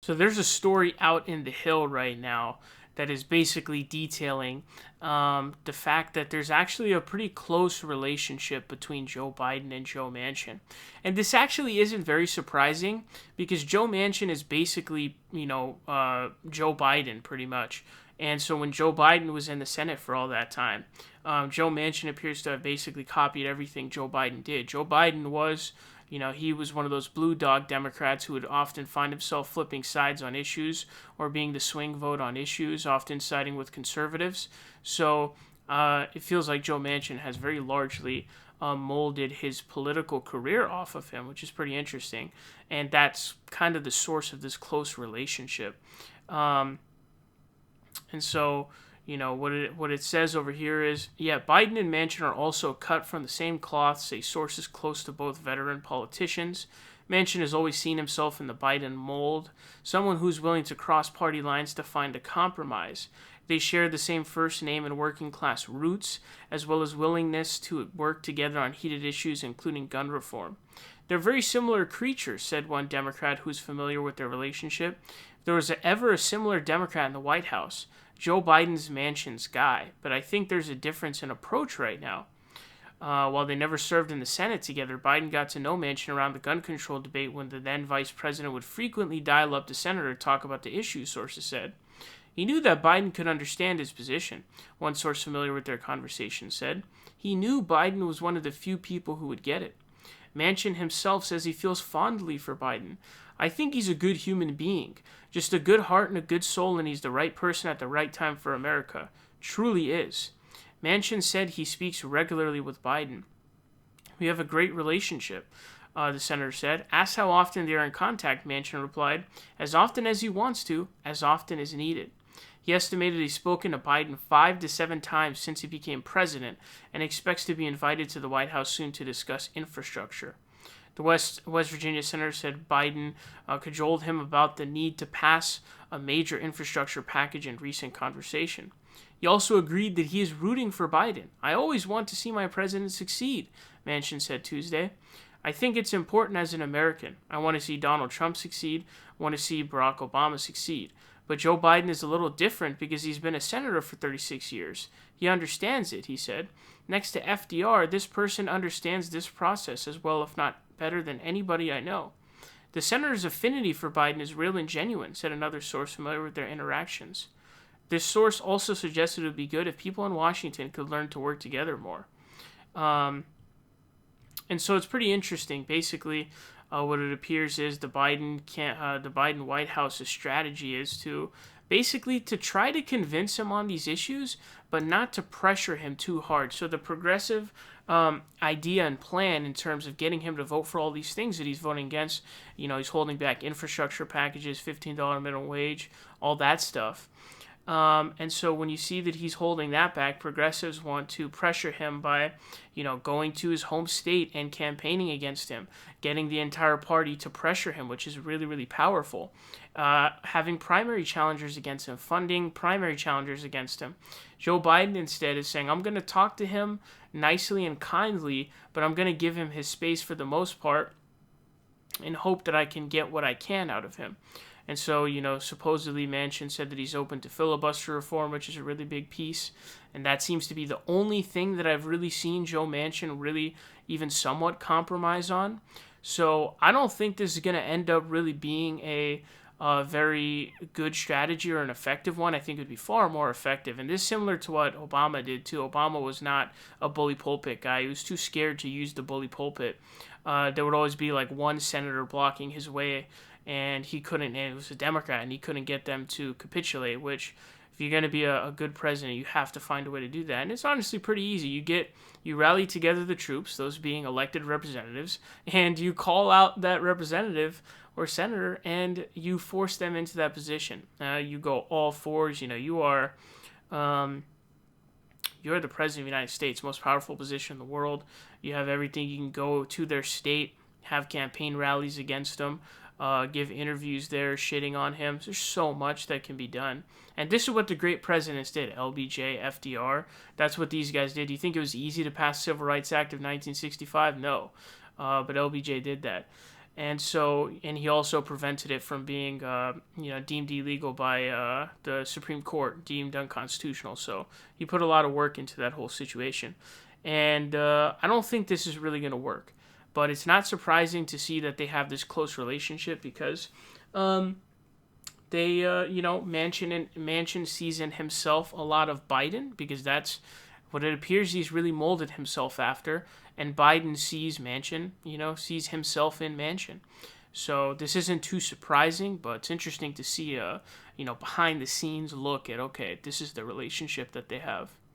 So there's a story out in the Hill right now that is basically detailing the fact that there's actually a pretty close relationship between Joe Biden and Joe Manchin. And this actually isn't very surprising because Joe Manchin is basically, Joe Biden pretty much. And so when Joe Biden was in the Senate for all that time, Joe Manchin appears to have basically copied everything Joe Biden did. Joe Biden was, he was one of those blue dog Democrats who would often find himself flipping sides on issues or being the swing vote on issues, often siding with conservatives. So it feels like Joe Manchin has very largely molded his political career off of him, which is pretty interesting. And that's kind of the source of this close relationship. And so, what it says over here is, Biden and Manchin are also cut from the same cloth, say sources close to both veteran politicians. Manchin has always seen himself in the Biden mold, someone who's willing to cross party lines to find a compromise. They share the same first name and working class roots, as well as willingness to work together on heated issues, including gun reform. They're very similar creatures, said one Democrat who's familiar with their relationship. If there was ever a similar Democrat in the White House, Joe Biden's Manchin's guy, but I think there's a difference in approach right now. While they never served in the Senate together, Biden got to know Manchin around the gun control debate when the then vice president would frequently dial up the senator to talk about the issue, sources said. He knew that Biden could understand his position, one source familiar with their conversation said. He knew Biden was one of the few people who would get it. Manchin himself says he feels fondly for Biden. I think he's a good human being, just a good heart and a good soul, and he's the right person at the right time for America. Truly is. Manchin said he speaks regularly with Biden. We have a great relationship, the senator said. Asked how often they are in contact, Manchin replied, as often as he wants to, as often as needed. He estimated he's spoken to Biden 5 to 7 times since he became president and expects to be invited to the White House soon to discuss infrastructure. The West Virginia senator said Biden cajoled him about the need to pass a major infrastructure package in recent conversation. He also agreed that he is rooting for Biden. I always want to see my president succeed, Manchin said Tuesday. I think it's important as an American. I want to see Donald Trump succeed. I want to see Barack Obama succeed. But Joe Biden is a little different because he's been a senator for 36 years. He understands it, he said. Next to FDR, this person understands this process as well, if not better than anybody I know. The senator's affinity for Biden is real and genuine, said another source familiar with their interactions. This source also suggested it would be good if people in Washington could learn to work together more. And so it's pretty interesting. Basically, what it appears is the Biden White House's strategy is to basically to try to convince him on these issues, but not to pressure him too hard. So the progressive idea and plan in terms of getting him to vote for all these things that he's voting against, he's holding back infrastructure packages, $15 minimum wage, all that stuff. And so when you see that he's holding that back, progressives want to pressure him by, going to his home state and campaigning against him, getting the entire party to pressure him, which is really, really powerful. Having primary challengers against him, funding primary challengers against him. Joe Biden instead is saying, I'm going to talk to him nicely and kindly, but I'm going to give him his space for the most part and hope that I can get what I can out of him. And so, supposedly Manchin said that he's open to filibuster reform, which is a really big piece. And that seems to be the only thing that I've really seen Joe Manchin really even somewhat compromise on. So I don't think this is going to end up really being a very good strategy or an effective one. I think it would be far more effective. And this is similar to what Obama did too. Obama was not a bully pulpit guy. He was too scared to use the bully pulpit. There would always be like one senator blocking his way. And he couldn't, and it was a Democrat, and he couldn't get them to capitulate, which, if you're going to be a good president, you have to find a way to do that. And it's honestly pretty easy. You rally together the troops, those being elected representatives, and you call out that representative or senator, and you force them into that position. You go all fours, you're the president of the United States, most powerful position in the world. You have everything. You can go to their state, have campaign rallies against them, give interviews there, shitting on him. There's so much that can be done. And this is what the great presidents did. LBJ, FDR. That's what these guys did. Do you think it was easy to pass the Civil Rights Act of 1965? No. But LBJ did that. And he also prevented it from being, deemed illegal by the Supreme Court, deemed unconstitutional. So he put a lot of work into that whole situation, and I don't think this is really going to work. But it's not surprising to see that they have this close relationship because, Manchin sees in himself a lot of Biden because that's what it appears he's really molded himself after, and Biden sees Manchin, sees himself in Manchin. So this isn't too surprising, but it's interesting to see a behind the scenes look at, okay, this is the relationship that they have.